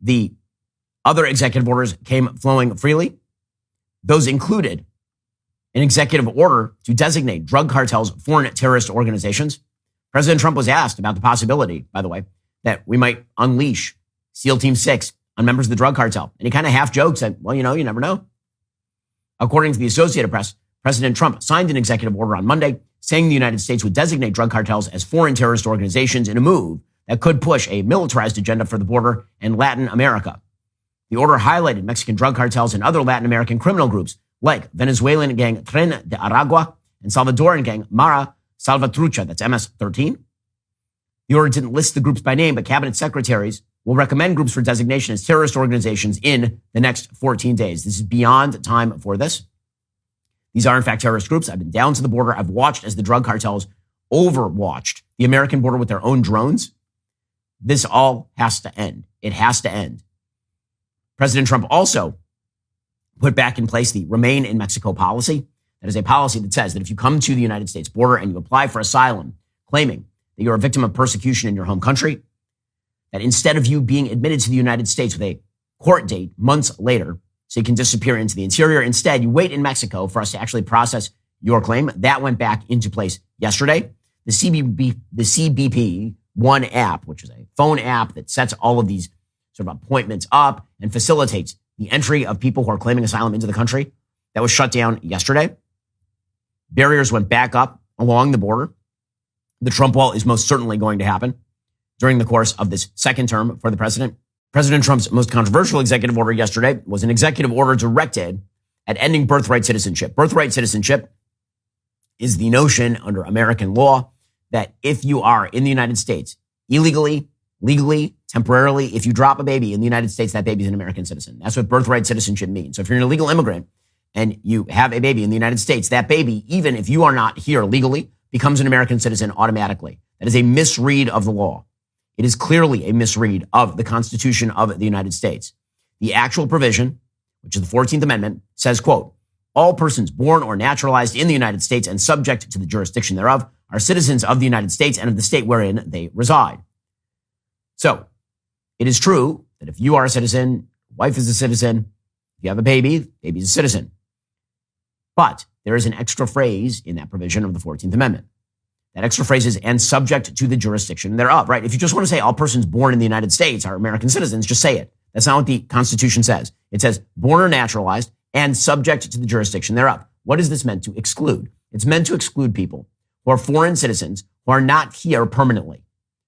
the other executive orders came flowing freely. Those included an executive order to designate drug cartels foreign terrorist organizations. President Trump was asked about the possibility, by the way, that we might unleash SEAL Team 6 on members of the drug cartel. And he kind of half joked, said, well, you never know. According to the Associated Press, President Trump signed an executive order on Monday saying the United States would designate drug cartels as foreign terrorist organizations in a move that could push a militarized agenda for the border and Latin America. The order highlighted Mexican drug cartels and other Latin American criminal groups like Venezuelan gang Tren de Aragua and Salvadoran gang Mara Salvatrucha, that's MS-13. The order didn't list the groups by name, but cabinet secretaries will recommend groups for designation as terrorist organizations in the next 14 days. This is beyond time for this. These are, in fact, terrorist groups. I've been down to the border. I've watched as the drug cartels overwatched the American border with their own drones. This all has to end. It has to end. President Trump also put back in place the Remain in Mexico policy. That is a policy that says that if you come to the United States border and you apply for asylum, claiming that you're a victim of persecution in your home country, that instead of you being admitted to the United States with a court date months later, so you can disappear into the interior, instead you wait in Mexico for us to actually process your claim. That went back into place yesterday. The CBP One app, which is a phone app that sets all of these sort of appointments up and facilitates the entry of people who are claiming asylum into the country, that was shut down yesterday. Barriers went back up along the border. The Trump wall is most certainly going to happen during the course of this second term for the president. President Trump's most controversial executive order yesterday was an executive order directed at ending birthright citizenship. Birthright citizenship is the notion under American law that if you are in the United States illegally, legally, temporarily, if you drop a baby in the United States, that baby is an American citizen. That's what birthright citizenship means. So if you're an illegal immigrant and you have a baby in the United States, that baby, even if you are not here legally, becomes an American citizen automatically. That is a misread of the law. It is clearly a misread of the Constitution of the United States. The actual provision, which is the 14th Amendment, says, quote, all persons born or naturalized in the United States and subject to the jurisdiction thereof are citizens of the United States and of the state wherein they reside. So it is true that if you are a citizen, wife is a citizen, if you have a baby, baby's a citizen. But there is an extra phrase in that provision of the 14th Amendment. That extra phrase is, and subject to the jurisdiction thereof, right? If you just want to say all persons born in the United States are American citizens, just say it. That's not what the Constitution says. It says born or naturalized and subject to the jurisdiction thereof. What is this meant to exclude? It's meant to exclude people who are foreign citizens who are not here permanently.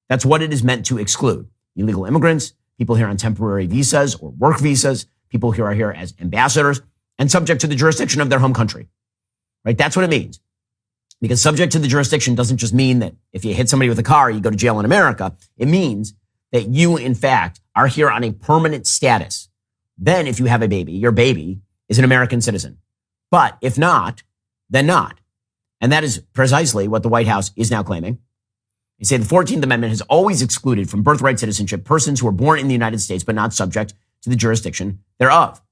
That's what it is meant to exclude. Illegal immigrants, people here on temporary visas or work visas, people who are here as ambassadors and subject to the jurisdiction of their home country, right? That's what it means. Because subject to the jurisdiction doesn't just mean that if you hit somebody with a car, you go to jail in America. It means that you, in fact, are here on a permanent status. Then if you have a baby, your baby is an American citizen. But if not, then not. And that is precisely what the White House is now claiming. They say the 14th Amendment has always excluded from birthright citizenship persons who are born in the United States but not subject to the jurisdiction thereof.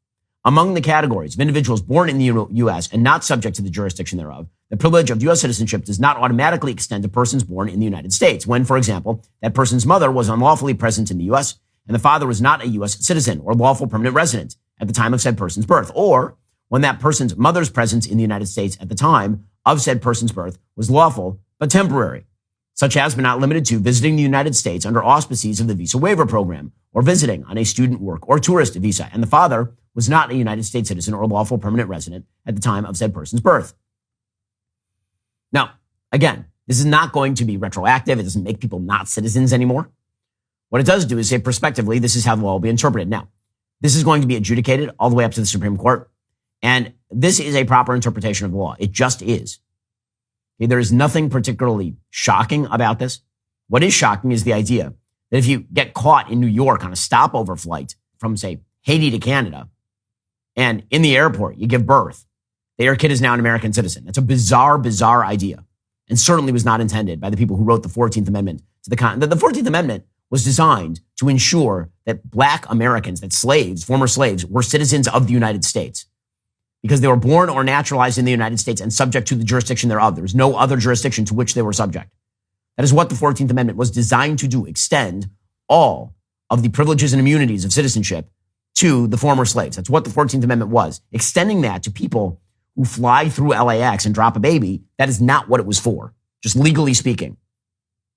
Among the categories of individuals born in the U.S. and not subject to the jurisdiction thereof, the privilege of U.S. citizenship does not automatically extend to persons born in the United States when, for example, that person's mother was unlawfully present in the U.S. and the father was not a U.S. citizen or lawful permanent resident at the time of said person's birth, or when that person's mother's presence in the United States at the time of said person's birth was lawful but temporary, such as but not limited to visiting the United States under auspices of the visa waiver program or visiting on a student, work, or tourist visa, and the father was not a United States citizen or lawful permanent resident at the time of said person's birth. Now, again, this is not going to be retroactive. It doesn't make people not citizens anymore. What it does do is say prospectively, this is how the law will be interpreted. Now, this is going to be adjudicated all the way up to the Supreme Court, and this is a proper interpretation of the law. It just is. Okay, there is nothing particularly shocking about this. What is shocking is the idea that if you get caught in New York on a stopover flight from, say, Haiti to Canada, and in the airport you give birth, that your kid is now an American citizen. That's a bizarre, bizarre idea, and certainly was not intended by the people who wrote the 14th Amendment to the continent. The 14th Amendment was designed to ensure that Black Americans, that slaves, former slaves, were citizens of the United States because they were born or naturalized in the United States and subject to the jurisdiction thereof. There was no other jurisdiction to which they were subject. That is what the 14th Amendment was designed to do, extend all of the privileges and immunities of citizenship to the former slaves. That's what the 14th Amendment was. Extending that to people who fly through LAX and drop a baby, that is not what it was for, just legally speaking.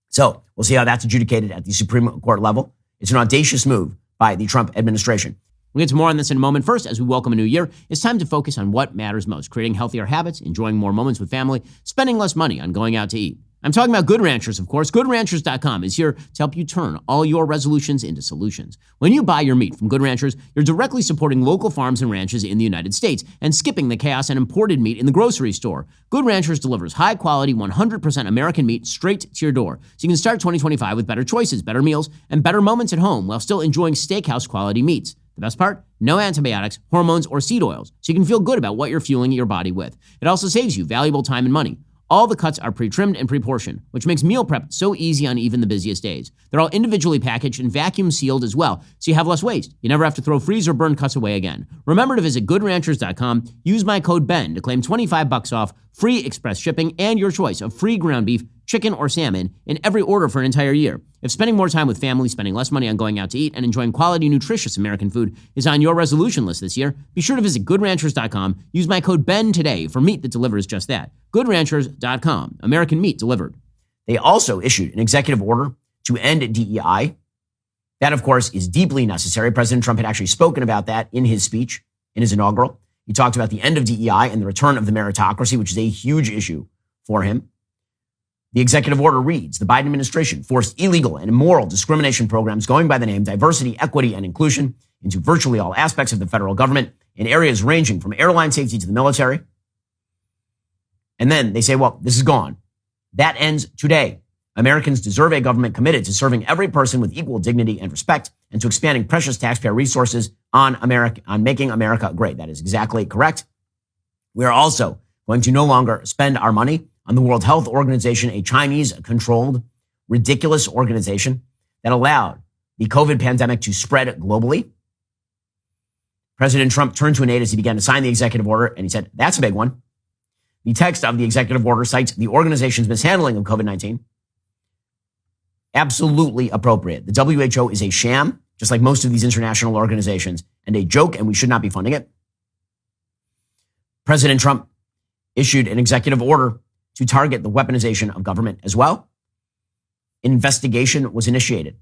So we'll see how that's adjudicated at the Supreme Court level. It's an audacious move by the Trump administration. We'll get to more on this in a moment. First, as we welcome a new year, it's time to focus on what matters most: creating healthier habits, enjoying more moments with family, spending less money on going out to eat. I'm talking about Good Ranchers, of course. GoodRanchers.com is here to help you turn all your resolutions into solutions. When you buy your meat from Good Ranchers, you're directly supporting local farms and ranches in the United States and skipping the chaos and imported meat in the grocery store. Good Ranchers delivers high-quality, 100% American meat straight to your door, so you can start 2025 with better choices, better meals, and better moments at home while still enjoying steakhouse-quality meats. The best part? No antibiotics, hormones, or seed oils, so you can feel good about what you're fueling your body with. It also saves you valuable time and money. All the cuts are pre-trimmed and pre-portioned, which makes meal prep so easy on even the busiest days. They're all individually packaged and vacuum sealed as well, so you have less waste. You never have to throw, freeze, or burn cuts away again. Remember to visit GoodRanchers.com, use my code BEN to claim $25 off, free express shipping, and your choice of free ground beef, chicken, or salmon in every order for an entire year. If spending more time with family, spending less money on going out to eat, and enjoying quality, nutritious American food is on your resolution list this year, be sure to visit GoodRanchers.com. Use my code BEN today for meat that delivers just that. GoodRanchers.com. American meat delivered. They also issued an executive order to end DEI. That, of course, is deeply necessary. President Trump had actually spoken about that in his speech, in his inaugural. He talked about the end of DEI and the return of the meritocracy, which is a huge issue for him. The executive order reads, the Biden administration forced illegal and immoral discrimination programs going by the name diversity, equity, and inclusion into virtually all aspects of the federal government in areas ranging from airline safety to the military. And then they say, well, this is gone. That ends today. Americans deserve a government committed to serving every person with equal dignity and respect and to expanding precious taxpayer resources on making America great. That is exactly correct. We are also going to no longer spend our money on the World Health Organization, a Chinese-controlled, ridiculous organization that allowed the COVID pandemic to spread globally. President Trump turned to an aide as he began to sign the executive order, and he said, that's a big one. The text of the executive order cites the organization's mishandling of COVID-19. Absolutely appropriate. The WHO is a sham, just like most of these international organizations, and a joke, and we should not be funding it. President Trump issued an executive order to target the weaponization of government as well. An investigation was initiated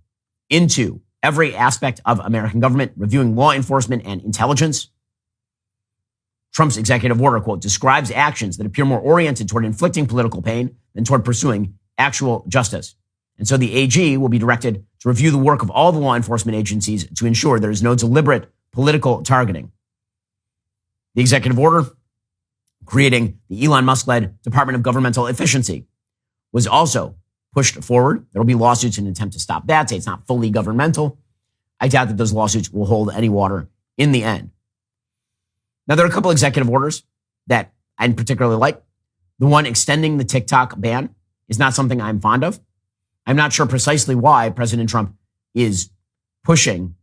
into every aspect of American government, reviewing law enforcement and intelligence. Trump's executive order, quote, describes actions that appear more oriented toward inflicting political pain than toward pursuing actual justice. And so the AG will be directed to review the work of all the law enforcement agencies to ensure there is no deliberate political targeting. The executive order creating the Elon Musk-led Department of Governmental Efficiency was also pushed forward. There will be lawsuits in an attempt to stop that, say it's not fully governmental. I doubt that those lawsuits will hold any water in the end. Now, there are a couple executive orders that I particularly like. The one extending the TikTok ban is not something I'm fond of. I'm not sure precisely why President Trump is pushing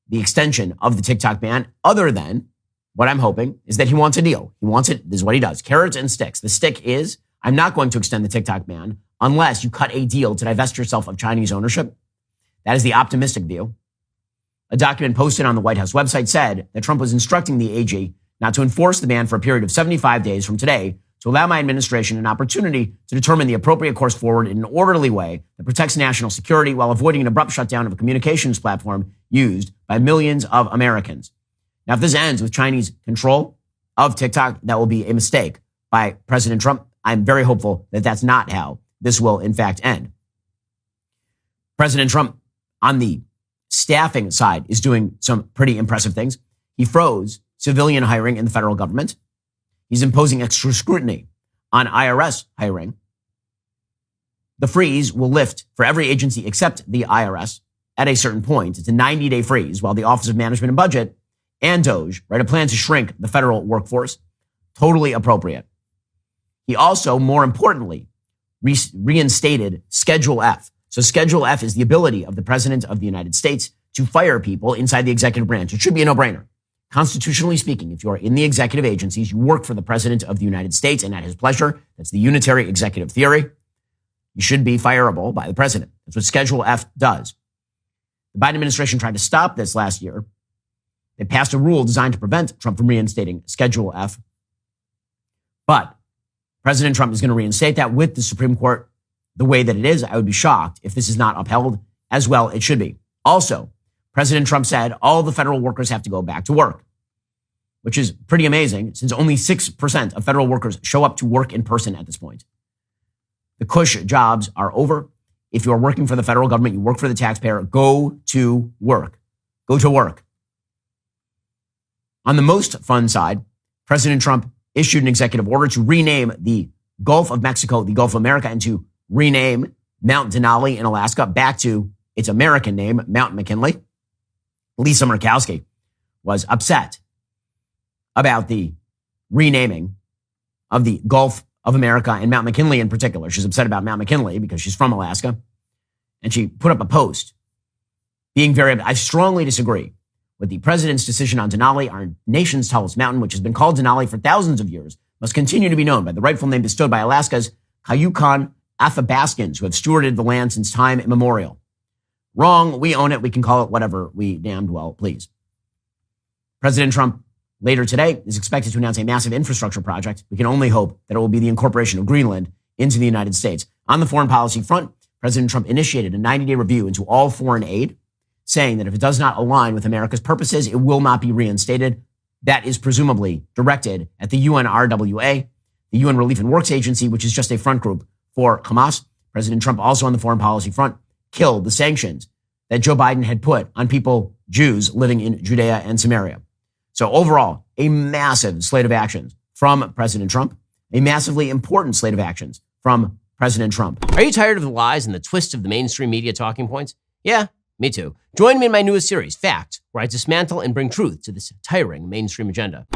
the extension of the TikTok ban, other than what I'm hoping is that he wants a deal. He wants it. This is what he does. Carrots and sticks. The stick is, I'm not going to extend the TikTok ban unless you cut a deal to divest yourself of Chinese ownership. That is the optimistic view. A document posted on the White House website said that Trump was instructing the AG not to enforce the ban for a period of 75 days from today to allow my administration an opportunity to determine the appropriate course forward in an orderly way that protects national security while avoiding an abrupt shutdown of a communications platform used by millions of Americans. Now, if this ends with Chinese control of TikTok, that will be a mistake by President Trump. I'm very hopeful that that's not how this will, in fact, end. President Trump, on the staffing side, is doing some pretty impressive things. He froze civilian hiring in the federal government. He's imposing extra scrutiny on IRS hiring. The freeze will lift for every agency except the IRS at a certain point. It's a 90-day freeze, while the Office of Management and Budget and DOJ write a plan to shrink the federal workforce. Totally appropriate. He also, more importantly, reinstated Schedule F. So Schedule F is the ability of the President of the United States to fire people inside the executive branch. It should be a no-brainer. Constitutionally speaking, if you are in the executive agencies, you work for the President of the United States, and at his pleasure, that's the unitary executive theory, you should be fireable by the President. That's what Schedule F does. The Biden administration tried to stop this last year. They passed a rule designed to prevent Trump from reinstating Schedule F. But President Trump is going to reinstate that with the Supreme Court the way that it is. I would be shocked if this is not upheld as well it should be. Also, President Trump said all the federal workers have to go back to work, which is pretty amazing since only 6% of federal workers show up to work in person at this point. The cush jobs are over. If you're working for the federal government, you work for the taxpayer, go to work. Go to work. On the most fun side, President Trump issued an executive order to rename the Gulf of Mexico the Gulf of America and to rename Mount Denali in Alaska back to its American name, Mount McKinley. Lisa Murkowski was upset about the renaming of the Gulf of America and Mount McKinley in particular. She's upset about Mount McKinley because she's from Alaska. And she put up a post I strongly disagree with the president's decision on Denali, our nation's tallest mountain, which has been called Denali for thousands of years, must continue to be known by the rightful name bestowed by Alaska's Cayucon Athabascans, who have stewarded the land since time immemorial. Wrong. We own it. We can call it whatever we damned well please. President Trump later today is expected to announce a massive infrastructure project. We can only hope that it will be the incorporation of Greenland into the United States. On the foreign policy front, President Trump initiated a 90-day review into all foreign aid, saying that if it does not align with America's purposes, it will not be reinstated. That is presumably directed at the UNRWA, the UN Relief and Works Agency, which is just a front group for Hamas. President Trump also on the foreign policy front killed the sanctions that Joe Biden had put on people, Jews living in Judea and Samaria. So overall, a massive slate of actions from President Trump, a massively important slate of actions from President Trump. Are you tired of the lies and the twists of the mainstream media talking points? Yeah, me too. Join me in my newest series, Fact, where I dismantle and bring truth to this tiring mainstream agenda.